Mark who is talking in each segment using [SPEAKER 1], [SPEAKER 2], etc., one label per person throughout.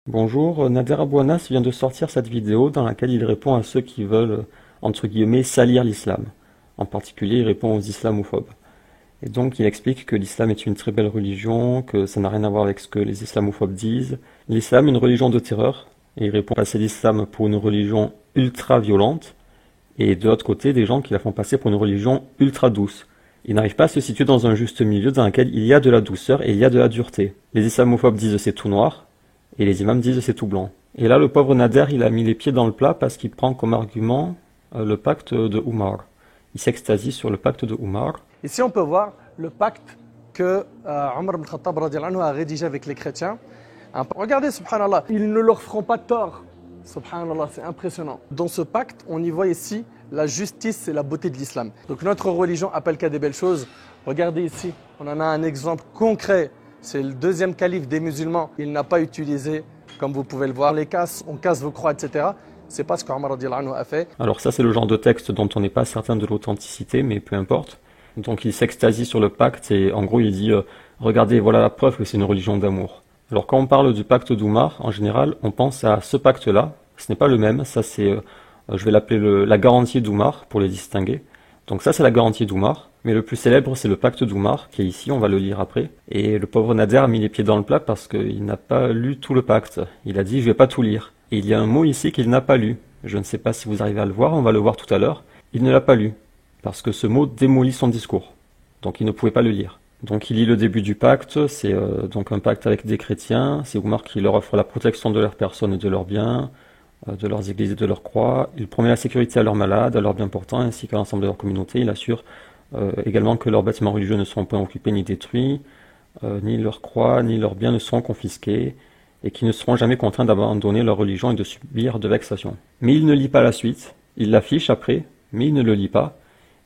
[SPEAKER 1] Bonjour, Nader Abouanas vient de sortir cette vidéo dans laquelle il répond à ceux qui veulent, entre guillemets, salir l'islam. En particulier, il répond aux islamophobes. Et donc, il explique que l'islam est une très belle religion, que ça n'a rien à voir avec ce que les islamophobes disent. L'islam est une religion de terreur, et il répond passer l'islam pour une religion ultra violente, et de l'autre côté, des gens qui la font passer pour une religion ultra douce. Il n'arrive pas à se situer dans un juste milieu dans lequel il y a de la douceur et il y a de la dureté. Les islamophobes disent c'est tout noir, et les imams disent c'est tout blanc. Et là, le pauvre Nader, il a mis les pieds dans le plat parce qu'il prend comme argument le pacte de Oumar. Il s'extasie sur le pacte de Oumar.
[SPEAKER 2] Ici, on peut voir le pacte que Omar ibn Khattab radiallahu anhu a rédigé avec les chrétiens. Regardez, subhanallah, ils ne leur feront pas tort. Subhanallah, c'est impressionnant. Dans ce pacte, on y voit ici la justice et la beauté de l'islam. Donc notre religion appelle qu'à des belles choses. Regardez ici, on en a un exemple concret. C'est le deuxième calife des musulmans. Il n'a pas utilisé, comme vous pouvez le voir, on casse vos croix, etc. C'est pas ce qu'Omar radiallahu anhu a fait.
[SPEAKER 1] Alors ça, c'est le genre de texte dont on n'est pas certain de l'authenticité, mais peu importe. Donc il s'extasie sur le pacte et en gros il dit regardez, voilà la preuve que c'est une religion d'amour. Alors quand on parle du pacte d'Oumar, en général, on pense à ce pacte-là. Ce n'est pas le même, ça c'est, je vais l'appeler la garantie d'Oumar pour les distinguer. Donc ça c'est la garantie d'Oumar, mais le plus célèbre c'est le pacte d'Oumar qui est ici, on va le lire après. Et le pauvre Nader a mis les pieds dans le plat parce qu'il n'a pas lu tout le pacte. Il a dit je vais pas tout lire. Et il y a un mot ici qu'il n'a pas lu. Je ne sais pas si vous arrivez à le voir, on va le voir tout à l'heure. Il ne l'a pas lu, parce que ce mot démolit son discours. Donc il ne pouvait pas le lire. Donc il lit le début du pacte, c'est donc un pacte avec des chrétiens, c'est Oumar qui leur offre la protection de leurs personnes et de leurs biens, de leurs églises et de leurs croix. Il promet la sécurité à leurs malades, à leurs bien portants, ainsi qu'à l'ensemble de leur communauté. Il assure également que leurs bâtiments religieux ne seront point occupés ni détruits, ni leurs croix, ni leurs biens ne seront confisqués, et qu'ils ne seront jamais contraints d'abandonner leur religion et de subir de vexations. Mais il ne lit pas la suite, il l'affiche après, mais il ne le lit pas,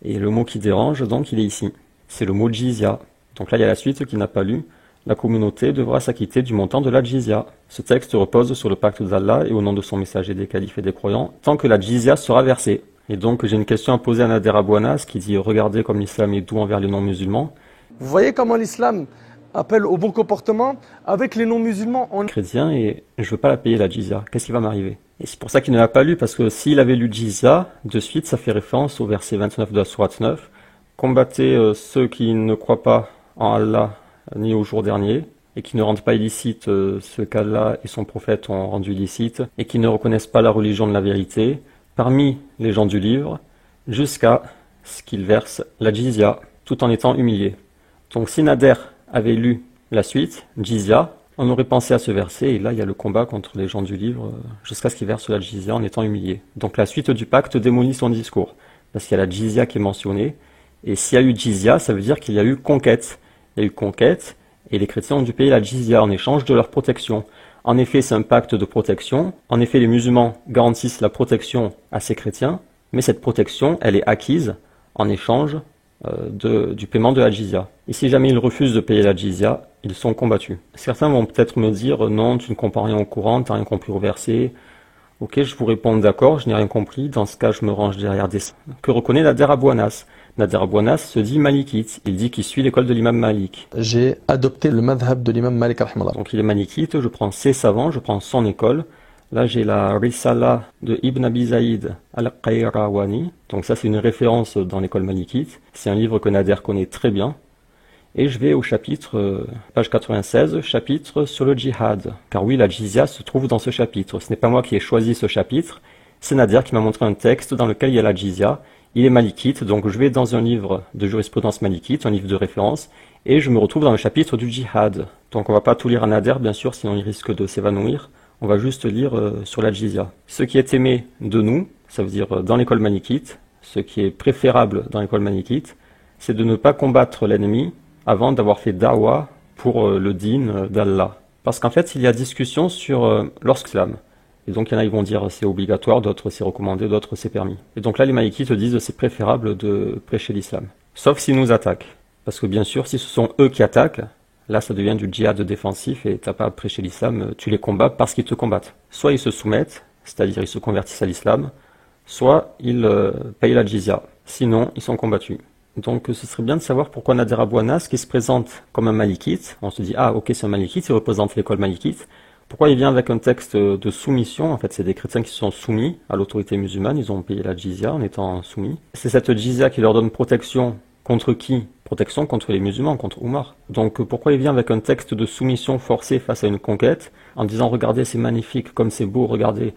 [SPEAKER 1] et le mot qui dérange, donc, il est ici. C'est le mot jizya. Donc là, il y a la suite qu'il n'a pas lu. La communauté devra s'acquitter du montant de la jizya. Ce texte repose sur le pacte d'Allah et au nom de son messager des califes et des croyants, tant que la jizya sera versée. Et donc, j'ai une question à poser à Nader Abouanas qui dit « Regardez comme l'islam est doux envers les non-musulmans ».
[SPEAKER 2] Vous voyez comment l'islam appelle au bon comportement avec les non-musulmans.
[SPEAKER 1] Chrétien et je veux pas la payer la jizya. Qu'est-ce qui va m'arriver? Et c'est pour ça qu'il ne l'a pas lu, parce que s'il avait lu jizya, de suite, ça fait référence au verset 29 de la sourate 9. Combattez ceux qui ne croient pas en Allah ni au jour dernier, et qui ne rendent pas illicite ce qu'Allah et son prophète ont rendu illicite, et qui ne reconnaissent pas la religion de la vérité, parmi les gens du livre, jusqu'à ce qu'ils versent la jizya, tout en étant humiliés. Donc si Nader avait lu la suite, jizya, on aurait pensé à ce verset, et là il y a le combat contre les gens du livre, jusqu'à ce qu'ils versent la jizya en étant humiliés. Donc la suite du pacte démolit son discours, parce qu'il y a la jizya qui est mentionnée, et s'il y a eu jizya, ça veut dire qu'il y a eu conquête. Il y a eu conquête, et les chrétiens ont dû payer la jizya en échange de leur protection. En effet, c'est un pacte de protection. En effet, les musulmans garantissent la protection à ces chrétiens, mais cette protection, elle est acquise en échange du paiement de la jizya. Et si jamais ils refusent de payer la jizya, ils sont combattus. Certains vont peut-être me dire, non, tu ne comprends rien au Coran, tu n'as rien compris au verset. Ok, je vous réponds d'accord, je n'ai rien compris, dans ce cas je me range derrière des... Que reconnaît Nader Abouanas? Nader Abouanas se dit malikite, il dit qu'il suit l'école de l'imam Malik.
[SPEAKER 2] J'ai adopté le madhab de l'imam Malik rahimahullah.
[SPEAKER 1] Donc il est malikite, je prends ses savants, je prends son école. Là j'ai la Risala de Ibn Abi Zaïd al-Qayrawani, donc ça c'est une référence dans l'école malikite. C'est un livre que Nader connaît très bien. Et je vais au chapitre, page 96, chapitre sur le djihad. Car oui, la jizya se trouve dans ce chapitre. Ce n'est pas moi qui ai choisi ce chapitre, c'est Nader qui m'a montré un texte dans lequel il y a la jizya. Il est malikite, donc je vais dans un livre de jurisprudence malikite, un livre de référence, et je me retrouve dans le chapitre du djihad. Donc on va pas tout lire à Nader, bien sûr, sinon il risque de s'évanouir. On va juste lire sur la jizya. Ce qui est aimé de nous, ça veut dire dans l'école malikite, ce qui est préférable dans l'école malikite, c'est de ne pas combattre l'ennemi avant d'avoir fait da'wah pour le din d'Allah. Parce qu'en fait, il y a discussion sur l'islam. Et donc, il y en a qui vont dire c'est obligatoire, d'autres c'est recommandé, d'autres c'est permis. Et donc là, les maïkites disent c'est préférable de prêcher l'islam. Sauf s'ils nous attaquent. Parce que bien sûr, si ce sont eux qui attaquent, là ça devient du djihad défensif et t'as pas à prêcher l'islam, tu les combats parce qu'ils te combattent. Soit ils se soumettent, c'est-à-dire ils se convertissent à l'islam, soit ils payent la jizya. Sinon, ils sont combattus. Donc ce serait bien de savoir pourquoi Nader Abouanas, qui se présente comme un malikite, on se dit ah ok c'est un malikite, il représente l'école malikite, Pourquoi il vient avec un texte de soumission? En fait, c'est des chrétiens qui se sont soumis à l'autorité musulmane, ils ont payé la jizya en étant soumis. C'est cette jizya qui leur donne protection contre qui? Protection contre les musulmans, contre Oumar. Donc pourquoi il vient avec un texte de soumission forcée face à une conquête, en disant regardez c'est magnifique, comme c'est beau, regardez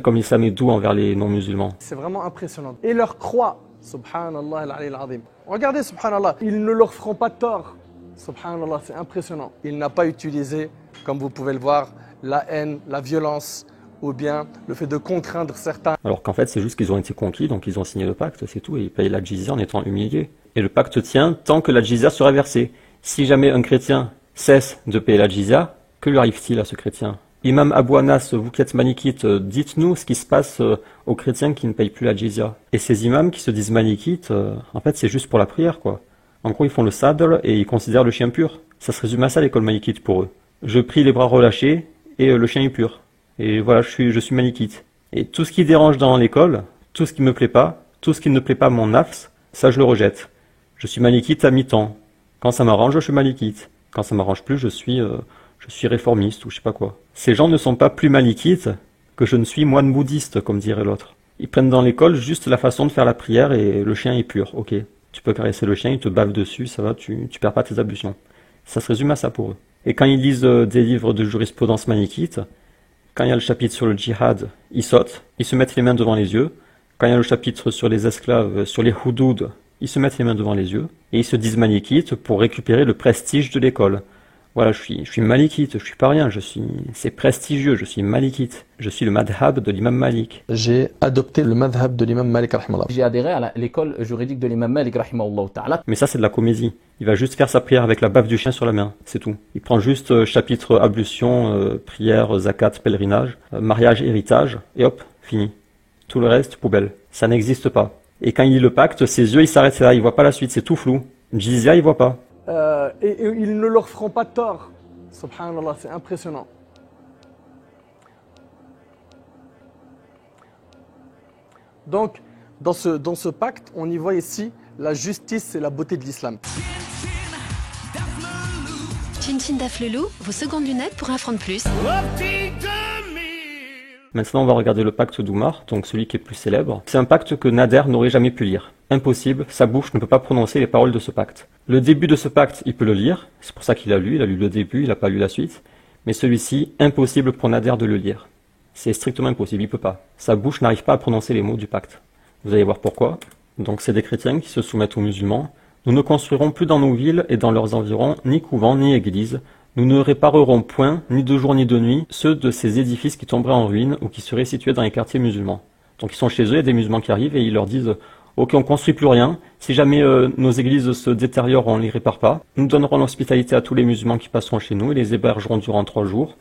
[SPEAKER 1] comme l'islam est doux envers les non-musulmans.
[SPEAKER 2] C'est vraiment impressionnant. Et leur croix, subhanallah al-ali al-azim. Regardez, subhanallah, ils ne leur feront pas tort. Subhanallah, c'est impressionnant. Il n'a pas utilisé, comme vous pouvez le voir, la haine, la violence, ou bien le fait de contraindre certains.
[SPEAKER 1] Alors qu'en fait, c'est juste qu'ils ont été conquis, donc ils ont signé le pacte, c'est tout, et ils payent la jizya en étant humiliés. Et le pacte tient tant que la jizya sera versée. Si jamais un chrétien cesse de payer la jizya, que lui arrive-t-il à ce chrétien? Imam Abou Anas, vous qui êtes malikite, dites-nous ce qui se passe aux chrétiens qui ne payent plus la jizya. Et ces imams qui se disent malikites, en fait, c'est juste pour la prière, quoi. En gros, ils font le sadr et ils considèrent le chien pur. Ça se résume à ça, l'école malikite, pour eux. Je prie les bras relâchés et le chien est pur. Et voilà, je suis malikite. Et tout ce qui dérange dans l'école, tout ce qui me plaît pas, tout ce qui ne plaît pas à mon nafs, ça je le rejette. Je suis malikite à mi-temps. Quand ça m'arrange, je suis malikite. Quand ça m'arrange plus, je suis réformiste ou je sais pas quoi. Ces gens ne sont pas plus malikites que je ne suis moine bouddhiste, comme dirait l'autre. Ils prennent dans l'école juste la façon de faire la prière et le chien est pur, ok. Tu peux caresser le chien, il te bave dessus, ça va, tu perds pas tes ablutions. Ça se résume à ça pour eux. Et quand ils lisent des livres de jurisprudence malikite, quand il y a le chapitre sur le djihad, ils sautent, ils se mettent les mains devant les yeux. Quand il y a le chapitre sur les esclaves, sur les houdoud, ils se mettent les mains devant les yeux. Et ils se disent malikites pour récupérer le prestige de l'école. Voilà, je suis malikite, je suis pas rien, c'est prestigieux, je suis malikite. Je suis le madhab de l'imam Malik.
[SPEAKER 2] J'ai adopté le madhab de l'imam Malik rahimahullah.
[SPEAKER 3] J'ai adhéré à l'école juridique de l'imam Malik rahimahullah ta'ala.
[SPEAKER 1] Mais ça c'est de la comédie. Il va juste faire sa prière avec la baffe du chien sur la main, c'est tout. Il prend juste chapitre ablution, prière, zakat, pèlerinage, mariage, héritage, et hop, fini. Tout le reste, poubelle. Ça n'existe pas. Et quand il lit le pacte, ses yeux ils s'arrêtent là, il voit pas la suite, c'est tout flou. Jizya, il voit pas.
[SPEAKER 2] Et ils ne leur feront pas tort. Subhanallah, c'est impressionnant. Donc, dans ce pacte, on y voit ici la justice et la beauté de l'islam.
[SPEAKER 4] Chin Chin Daflelou, vos secondes lunettes pour un franc de plus.
[SPEAKER 1] Maintenant, on va regarder le pacte d'Oumar, donc celui qui est plus célèbre. C'est un pacte que Nader n'aurait jamais pu lire. Impossible, sa bouche ne peut pas prononcer les paroles de ce pacte. Le début de ce pacte, il peut le lire, c'est pour ça qu'il a lu le début, il n'a pas lu la suite. Mais celui-ci, impossible pour Nader de le lire. C'est strictement impossible, il peut pas. Sa bouche n'arrive pas à prononcer les mots du pacte. Vous allez voir pourquoi. Donc c'est des chrétiens qui se soumettent aux musulmans. Nous ne construirons plus dans nos villes et dans leurs environs ni couvents ni églises. Nous ne réparerons point, ni de jour ni de nuit, ceux de ces édifices qui tomberaient en ruine ou qui seraient situés dans les quartiers musulmans. Donc ils sont chez eux, il y a des musulmans qui arrivent et ils leur disent « Ok, on construit plus rien. Si jamais nos églises se détériorent, on les répare pas. Nous donnerons l'hospitalité à tous les musulmans qui passeront chez nous et les hébergerons durant 3 jours.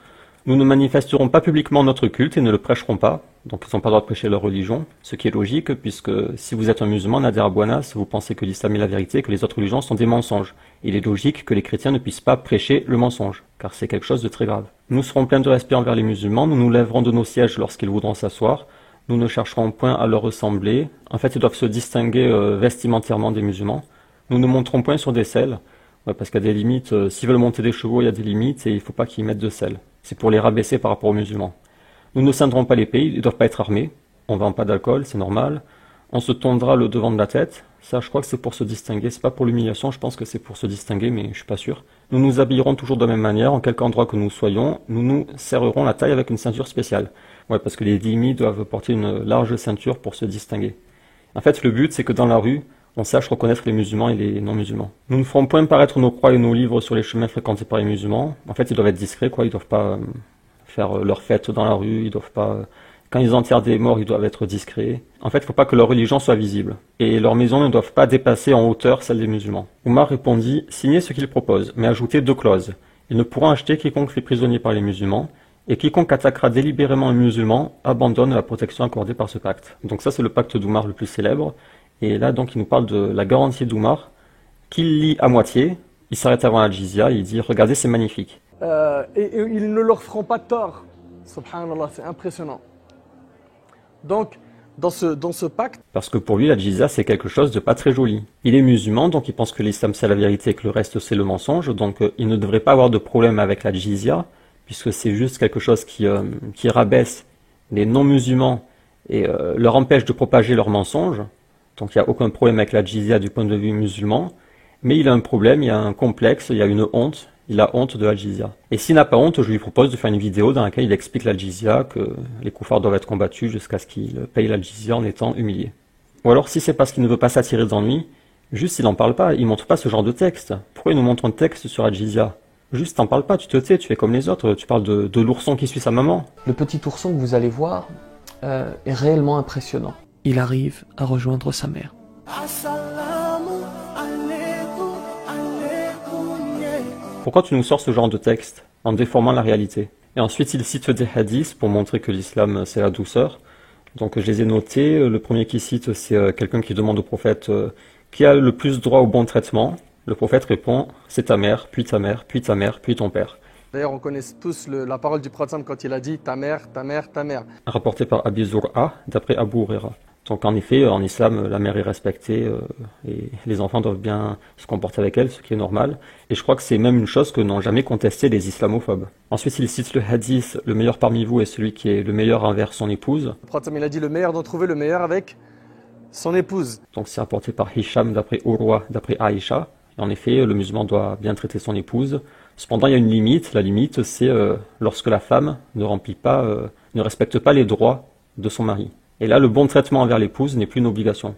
[SPEAKER 1] Nous ne manifesterons pas publiquement notre culte et ne le prêcherons pas. » Donc ils n'ont pas le droit de prêcher leur religion, ce qui est logique puisque si vous êtes un musulman, Nader Abou Anas, vous pensez que l'islam est la vérité, que les autres religions sont des mensonges. Il est logique que les chrétiens ne puissent pas prêcher le mensonge, car c'est quelque chose de très grave. Nous serons pleins de respect envers les musulmans, nous nous lèverons de nos sièges lorsqu'ils voudront s'asseoir, nous ne chercherons point à leur ressembler. En fait, ils doivent se distinguer vestimentairement des musulmans. Nous ne monterons point sur des selles, parce qu'il y a des limites, s'ils veulent monter des chevaux, il y a des limites et il ne faut pas qu'ils mettent de sel. C'est pour les rabaisser par rapport aux musulmans. Nous ne scindrons pas l'épée, ils ne doivent pas être armés. On ne vend pas d'alcool, c'est normal. On se tondra le devant de la tête. Ça, je crois que c'est pour se distinguer. C'est pas pour l'humiliation, je pense que c'est pour se distinguer, mais je suis pas sûr. Nous nous habillerons toujours de la même manière, en quelque endroit que nous soyons. Nous nous serrerons la taille avec une ceinture spéciale. Ouais, parce que les dhimmis doivent porter une large ceinture pour se distinguer. En fait, le but, c'est que dans la rue, on sache reconnaître les musulmans et les non-musulmans. Nous ne ferons point paraître nos croix et nos livres sur les chemins fréquentés par les musulmans. En fait, ils doivent être discrets, quoi. Ils doivent pas faire leur fête dans la rue. Ils doivent pas... Quand ils enterrent des morts, ils doivent être discrets. En fait, il ne faut pas que leur religion soit visible. Et leurs maisons ne doivent pas dépasser en hauteur celle des musulmans. Oumar répondit, signez ce qu'ils proposent, mais ajoutez 2 clauses. Ils ne pourront acheter quiconque fait prisonnier par les musulmans, et quiconque attaquera délibérément un musulman abandonne la protection accordée par ce pacte. Donc ça, c'est le pacte d'Oumar le plus célèbre. Et là, donc, il nous parle de la garantie d'Oumar, qu'il lit à moitié, il s'arrête avant la jizya, et il dit, regardez, c'est magnifique.
[SPEAKER 2] Et ils ne leur feront pas tort. Subhanallah, c'est impressionnant. Donc, dans ce pacte...
[SPEAKER 1] Parce que pour lui, la jizya, c'est quelque chose de pas très joli. Il est musulman, donc il pense que l'islam c'est la vérité et que le reste c'est le mensonge, donc il ne devrait pas avoir de problème avec la jizya, puisque c'est juste quelque chose qui rabaisse les non-musulmans et leur empêche de propager leurs mensonges. Donc il n'y a aucun problème avec la jizya du point de vue musulman, mais il a un problème, il y a un complexe, il y a une honte, il a honte de la jizya. Et s'il n'a pas honte, je lui propose de faire une vidéo dans laquelle il explique la jizya, que les koufars doivent être combattus jusqu'à ce qu'ils payent la jizya en étant humiliés. Ou alors si c'est parce qu'il ne veut pas s'attirer d'ennui, juste il n'en parle pas, il montre pas ce genre de texte. Pourquoi il nous montre un texte sur la jizya? Juste t'en parles pas, tu te tais, tu fais comme les autres, tu parles de l'ourson qui suit sa maman.
[SPEAKER 5] Le petit ourson que vous allez voir est réellement impressionnant.
[SPEAKER 6] Il arrive à rejoindre sa mère.
[SPEAKER 1] Pourquoi tu nous sors ce genre de texte, en déformant la réalité? Et ensuite il cite des hadiths pour montrer que l'islam c'est la douceur. Donc je les ai notés, le premier qui cite c'est quelqu'un qui demande au prophète qui a le plus droit au bon traitement. Le prophète répond, c'est ta mère, puis ta mère, puis ta mère, puis ton père.
[SPEAKER 2] D'ailleurs, on connaît tous la parole du prophète quand il a dit ta mère, ta mère, ta mère.
[SPEAKER 1] Rapporté par Abi Zur'a, d'après Abu Huraira. Donc en effet, en islam, la mère est respectée et les enfants doivent bien se comporter avec elle, ce qui est normal. Et je crois que c'est même une chose que n'ont jamais contesté les islamophobes. Ensuite, il cite le hadith, le meilleur parmi vous est celui qui est le meilleur envers son épouse.
[SPEAKER 2] Le prophète il a dit le meilleur d'entre vous, le meilleur avec son épouse.
[SPEAKER 1] Donc c'est rapporté par Hisham, d'après Urwa, d'après Aïcha. Et en effet, le musulman doit bien traiter son épouse. Cependant, il y a une limite. La limite, c'est lorsque la femme ne respecte pas les droits de son mari. Et là, le bon traitement envers l'épouse n'est plus une obligation.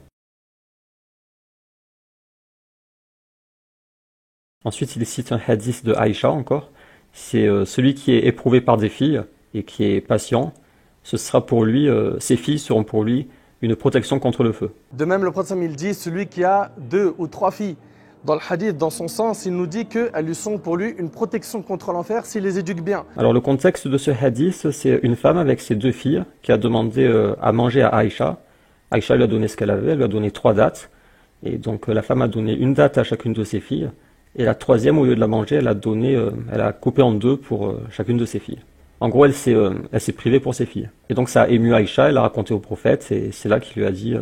[SPEAKER 1] Ensuite, il cite un hadith de Aïcha encore. C'est celui qui est éprouvé par des filles et qui est patient. Ce sera pour lui, ses filles seront pour lui une protection contre le feu.
[SPEAKER 2] De même, le prophète il dit celui qui a 2 ou 3 filles. Dans le hadith, dans son sens, il nous dit qu'elles lui sont pour lui une protection contre l'enfer s'il les éduque bien.
[SPEAKER 1] Alors le contexte de ce hadith, c'est une femme avec ses 2 filles qui a demandé à manger à Aïcha. Aïcha lui a donné ce qu'elle avait, elle lui a donné 3 dates. Et donc la femme a donné une date à chacune de ses filles. Et la troisième, au lieu de la manger, elle a coupé en 2 pour chacune de ses filles. En gros, elle s'est privée pour ses filles. Et donc ça a ému Aïcha, elle a raconté au prophète, et c'est là qu'il lui a dit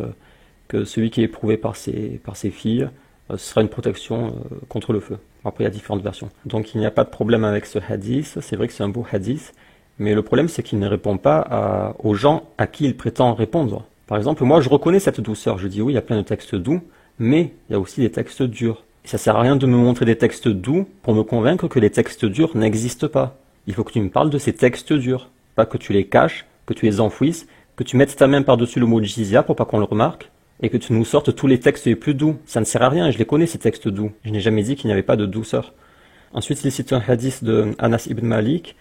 [SPEAKER 1] que celui qui est éprouvé par ses filles, ce sera une protection contre le feu. Après, il y a différentes versions. Donc, il n'y a pas de problème avec ce hadith. C'est vrai que c'est un beau hadith. Mais le problème, c'est qu'il ne répond pas aux gens à qui il prétend répondre. Par exemple, moi, je reconnais cette douceur. Je dis oui, il y a plein de textes doux, mais il y a aussi des textes durs. Et ça sert à rien de me montrer des textes doux pour me convaincre que les textes durs n'existent pas. Il faut que tu me parles de ces textes durs. Pas que tu les caches, que tu les enfouisses, que tu mettes ta main par-dessus le mot jizya pour pas qu'on le remarque. Et que tu nous sortes tous les textes les plus doux. Ça ne sert à rien, je les connais ces textes doux. Je n'ai jamais dit qu'il n'y avait pas de douceur. Ensuite, il cite un hadith de Anas ibn Malik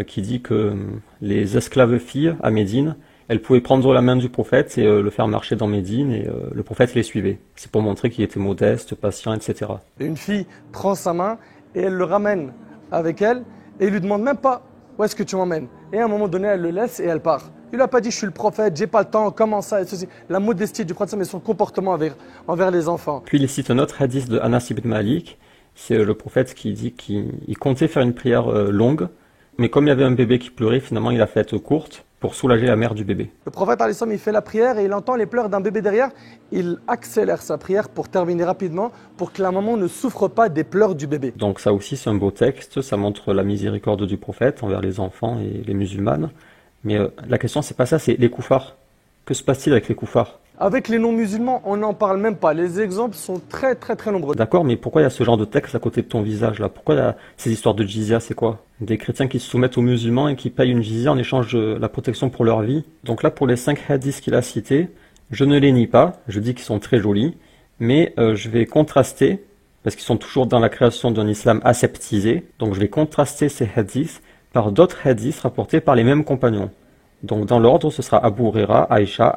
[SPEAKER 1] qui dit que les esclaves filles à Médine, elles pouvaient prendre la main du prophète et le faire marcher dans Médine et le prophète les suivait. C'est pour montrer qu'il était modeste, patient, etc.
[SPEAKER 2] Et une fille prend sa main et elle le ramène avec elle et il lui demande même pas où est-ce que tu m'emmènes. Et à un moment donné, elle le laisse et elle part. Il n'a pas dit je suis le prophète, j'ai pas le temps, comment ça et ceci. La modestie du prophète et son comportement envers les enfants.
[SPEAKER 1] Puis il cite un autre hadith de Anas ibn Malik. C'est le prophète qui dit qu'il comptait faire une prière longue, mais comme il y avait un bébé qui pleurait, finalement il a fait courte pour soulager la mère du bébé.
[SPEAKER 2] Le prophète il fait la prière et il entend les pleurs d'un bébé derrière. Il accélère sa prière pour terminer rapidement, pour que la maman ne souffre pas des pleurs du bébé.
[SPEAKER 1] Donc ça aussi c'est un beau texte, ça montre la miséricorde du prophète envers les enfants et les musulmanes. Mais la question, c'est pas ça, c'est les koufars. Que se passe-t-il avec les koufars?
[SPEAKER 2] Avec les non-musulmans, on n'en parle même pas. Les exemples sont très très très nombreux.
[SPEAKER 1] D'accord, mais pourquoi il y a ce genre de texte à côté de ton visage là? Pourquoi ces histoires de jizya, c'est quoi? Des chrétiens qui se soumettent aux musulmans et qui payent une jizya en échange de la protection pour leur vie. Donc là, pour les 5 hadiths qu'il a cités, je ne les nie pas, je dis qu'ils sont très jolis, mais je vais contraster, parce qu'ils sont toujours dans la création d'un islam aseptisé, donc je vais contraster ces hadiths par d'autres hadiths rapportés par les mêmes compagnons. Donc dans l'ordre, ce sera Abu Huraira, Aïcha,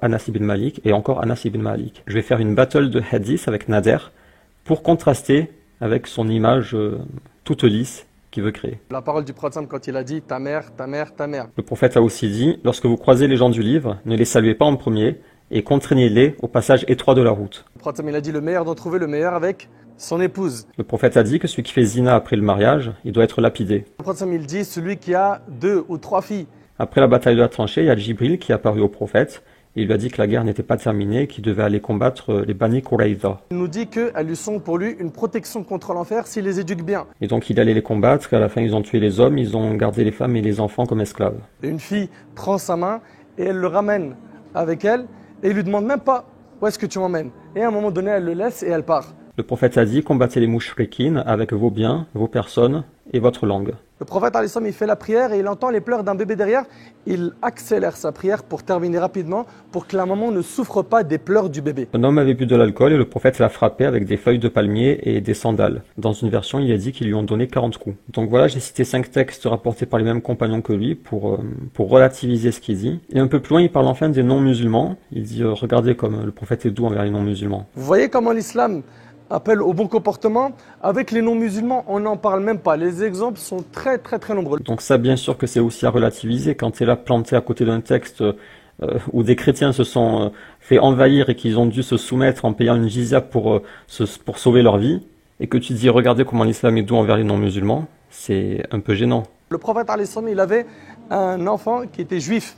[SPEAKER 1] Anas ibn Malik et encore Anas ibn Malik. Je vais faire une battle de hadiths avec Nader pour contraster avec son image toute lisse qu'il veut créer.
[SPEAKER 2] La parole du prophète quand il a dit ta mère, ta mère, ta mère.
[SPEAKER 1] Le prophète a aussi dit, lorsque vous croisez les gens du livre, ne les saluez pas en premier et contraignez-les au passage étroit de la route.
[SPEAKER 2] Le prophète il a dit le meilleur d'entre vous, le meilleur avec son épouse.
[SPEAKER 1] Le prophète a dit que celui qui fait zina après le mariage, il doit être lapidé.
[SPEAKER 2] Le prophète il dit celui qui a 2 ou 3 filles.
[SPEAKER 1] Après la bataille de la tranchée, il y a Jibril qui est apparu au prophète Et il lui a dit que la guerre n'était pas terminée, qu'il devait aller combattre les Bani Quraïza.
[SPEAKER 2] Il nous dit qu'elles lui sont pour lui une protection contre l'enfer s'il les éduque bien.
[SPEAKER 1] Et donc il allait les combattre, qu'à la fin ils ont tué les hommes, ils ont gardé les femmes et les enfants comme esclaves.
[SPEAKER 2] Et une fille prend sa main et elle le ramène avec elle et il lui demande même pas où est-ce que tu m'emmènes. Et à un moment donné, elle le laisse et elle part.
[SPEAKER 1] Le prophète a dit, combattez les mouchriquines avec vos biens, vos personnes et votre langue.
[SPEAKER 2] Le prophète, il fait la prière et il entend les pleurs d'un bébé derrière. Il accélère sa prière pour terminer rapidement, pour que la maman ne souffre pas des pleurs du bébé.
[SPEAKER 1] Un homme avait bu de l'alcool et le prophète l'a frappé avec des feuilles de palmier et des sandales. Dans une version, il a dit qu'ils lui ont donné 40 coups. Donc voilà, j'ai cité 5 textes rapportés par les mêmes compagnons que lui pour relativiser ce qu'il dit. Et un peu plus loin, il parle enfin des non-musulmans. Il dit, regardez comme le prophète est doux envers les non-musulmans.
[SPEAKER 2] Vous voyez comment l'islam appelle au bon comportement. Avec les non-musulmans, on n'en parle même pas. Les exemples sont très nombreux.
[SPEAKER 1] Donc ça, bien sûr que c'est aussi à relativiser. Quand tu es là planté à côté d'un texte où des chrétiens se sont fait envahir et qu'ils ont dû se soumettre en payant une jizya pour sauver leur vie, et que tu dis, regardez comment l'islam est doux envers les non-musulmans, c'est un peu gênant.
[SPEAKER 2] Le prophète, il avait un enfant qui était juif,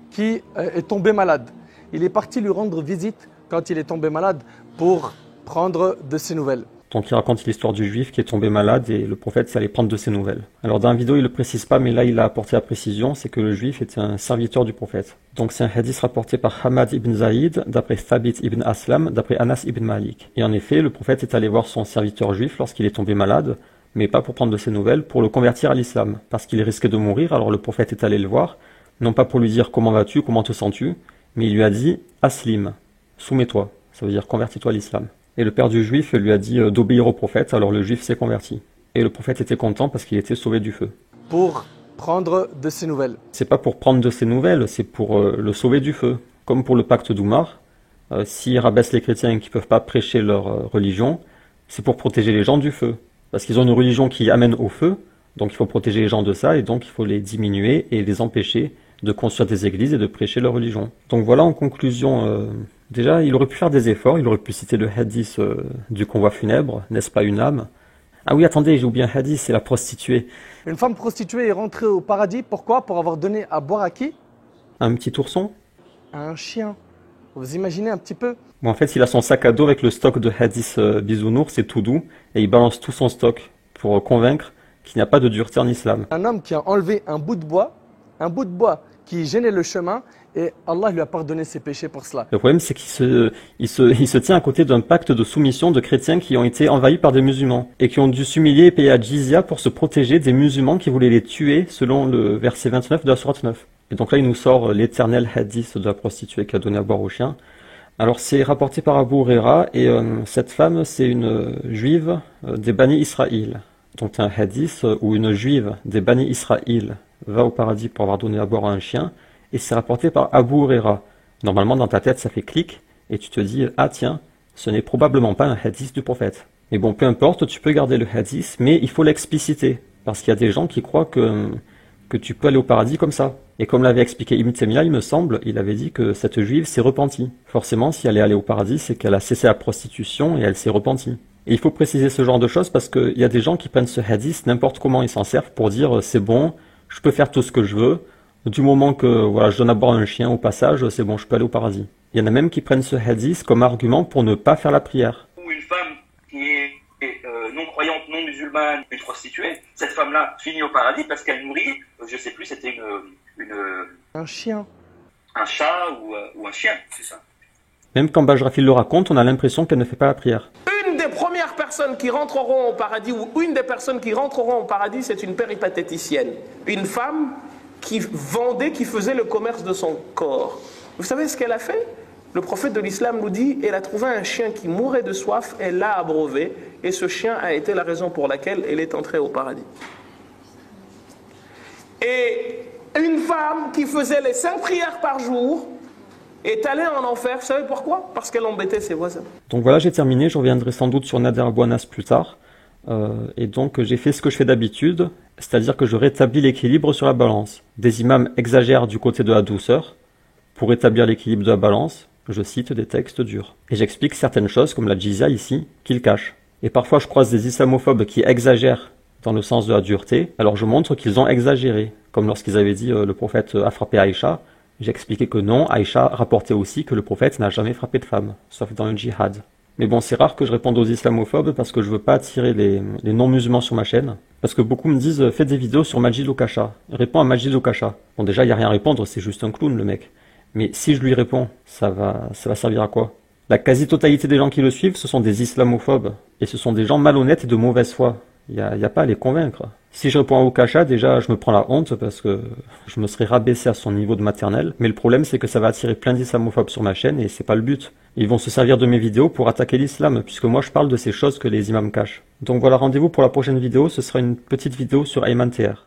[SPEAKER 2] qui est tombé malade. Il est parti lui rendre visite quand il est tombé malade pour prendre de ses nouvelles.
[SPEAKER 1] Donc il raconte l'histoire du juif qui est tombé malade et le prophète s'allait prendre de ses nouvelles. Alors dans la vidéo il le précise pas, mais là il a apporté la précision, c'est que le juif était un serviteur du prophète. Donc c'est un hadith rapporté par Hamad ibn Zaïd, d'après Thabit ibn Aslam, d'après Anas ibn Malik. Et en effet, le prophète est allé voir son serviteur juif lorsqu'il est tombé malade, mais pas pour prendre de ses nouvelles, pour le convertir à l'islam. Parce qu'il risquait de mourir, alors le prophète est allé le voir, non pas pour lui dire comment vas-tu, comment te sens-tu, mais il lui a dit « Aslim », soumets-toi, ça veut dire convertis-toi à l'islam. Et le père du juif lui a dit d'obéir au prophète, alors le juif s'est converti. Et le prophète était content parce qu'il était sauvé du feu.
[SPEAKER 2] Pour prendre de ses nouvelles.
[SPEAKER 1] C'est pas pour prendre de ses nouvelles, c'est pour le sauver du feu. Comme pour le pacte d'Oumar, s'ils rabaissent les chrétiens qui ne peuvent pas prêcher leur religion, c'est pour protéger les gens du feu. Parce qu'ils ont une religion qui amène au feu, donc il faut protéger les gens de ça, et donc il faut les diminuer et les empêcher de construire des églises et de prêcher leur religion. Donc voilà, en conclusion, déjà, il aurait pu faire des efforts, il aurait pu citer le hadith du convoi funèbre, n'est-ce pas une âme? Ah oui, attendez, j'ai oublié un hadith, c'est la prostituée.
[SPEAKER 2] Une femme prostituée est rentrée au paradis, pourquoi? Pour avoir donné à boire à qui?
[SPEAKER 1] Un petit ourson?
[SPEAKER 2] À un chien. Vous imaginez un petit peu?
[SPEAKER 1] Bon, en fait, il a son sac à dos avec le stock de hadith bisounours, c'est tout doux, et il balance tout son stock pour convaincre qu'il n'y a pas de dureté en islam.
[SPEAKER 2] Un homme qui a enlevé un bout de bois qui gênait le chemin, et Allah lui a pardonné ses péchés pour cela.
[SPEAKER 1] Le problème, c'est qu'il se tient à côté d'un pacte de soumission de chrétiens qui ont été envahis par des musulmans et qui ont dû s'humilier et payer à jizya pour se protéger des musulmans qui voulaient les tuer selon le verset 29 de la sourate 9. Et donc là, il nous sort l'éternel hadith de la prostituée qui a donné à boire au chien. Alors c'est rapporté par Abu Huraira et cette femme, c'est une juive des Bani Israël. Donc un hadith où une juive des Bani Israël va au paradis pour avoir donné à boire à un chien, et c'est rapporté par Abu Huraira. Normalement, dans ta tête, ça fait clic, et tu te dis, ah tiens, ce n'est probablement pas un hadith du prophète. Mais bon, peu importe, tu peux garder le hadith, mais il faut l'expliciter, parce qu'il y a des gens qui croient que tu peux aller au paradis comme ça. Et comme l'avait expliqué Ibn Taymiyyah, il me semble, il avait dit que cette juive s'est repentie. Forcément, si elle est allée au paradis, c'est qu'elle a cessé la prostitution et elle s'est repentie. Et il faut préciser ce genre de choses parce qu'il y a des gens qui prennent ce hadith n'importe comment, ils s'en servent pour dire c'est bon, je peux faire tout ce que je veux, du moment que voilà, je donne à boire un chien au passage, c'est bon, je peux aller au paradis. Il y en a même qui prennent ce hadith comme argument pour ne pas faire la prière.
[SPEAKER 7] Ou une femme qui est non-croyante, non-musulmane, une prostituée, cette femme-là finit au paradis parce qu'elle nourrit, je sais plus, c'était
[SPEAKER 2] un chien.
[SPEAKER 7] Un chat ou un chien, c'est ça.
[SPEAKER 1] Même quand Bajrafil le raconte, on a l'impression qu'elle ne fait pas la prière.
[SPEAKER 8] Une des premières personnes qui rentreront au paradis, ou une des personnes qui rentreront au paradis, c'est une péripatéticienne. Une femme qui vendait, qui faisait le commerce de son corps. Vous savez ce qu'elle a fait? Le prophète de l'islam nous dit, elle a trouvé un chien qui mourait de soif, elle l'a abreuvé, et ce chien a été la raison pour laquelle elle est entrée au paradis. Et une femme qui faisait les 5 prières par jour est allée en enfer. Vous savez pourquoi? Parce qu'elle embêtait ses voisins.
[SPEAKER 1] Donc voilà, j'ai terminé. Je reviendrai sans doute sur Nader Abou Anas plus tard. Et donc j'ai fait ce que je fais d'habitude, c'est-à-dire que je rétablis l'équilibre sur la balance. Des imams exagèrent du côté de la douceur. Pour rétablir l'équilibre de la balance, je cite des textes durs. Et j'explique certaines choses, comme la jizya ici, qu'ils cachent. Et parfois je croise des islamophobes qui exagèrent dans le sens de la dureté, alors je montre qu'ils ont exagéré. Comme lorsqu'ils avaient dit le prophète a frappé Aïcha, J'ai expliqué que non, Aïcha rapportait aussi que le prophète n'a jamais frappé de femme, sauf dans le djihad. Mais bon, c'est rare que je réponde aux islamophobes parce que je veux pas attirer les non-musulmans sur ma chaîne. Parce que beaucoup me disent, fais des vidéos sur Majid Okasha. Réponds à Majid Okasha. Bon, déjà, y a rien à répondre, c'est juste un clown, le mec. Mais si je lui réponds, ça va servir à quoi? La quasi-totalité des gens qui le suivent, ce sont des islamophobes. Et ce sont des gens malhonnêtes et de mauvaise foi. Y a pas à les convaincre. Si je réponds à Okasha, déjà, je me prends la honte parce que je me serais rabaissé à son niveau de maternelle. Mais le problème, c'est que ça va attirer plein d'islamophobes sur ma chaîne et c'est pas le but. Ils vont se servir de mes vidéos pour attaquer l'islam, puisque moi je parle de ces choses que les imams cachent. Donc voilà, rendez-vous pour la prochaine vidéo, ce sera une petite vidéo sur Ayman TR.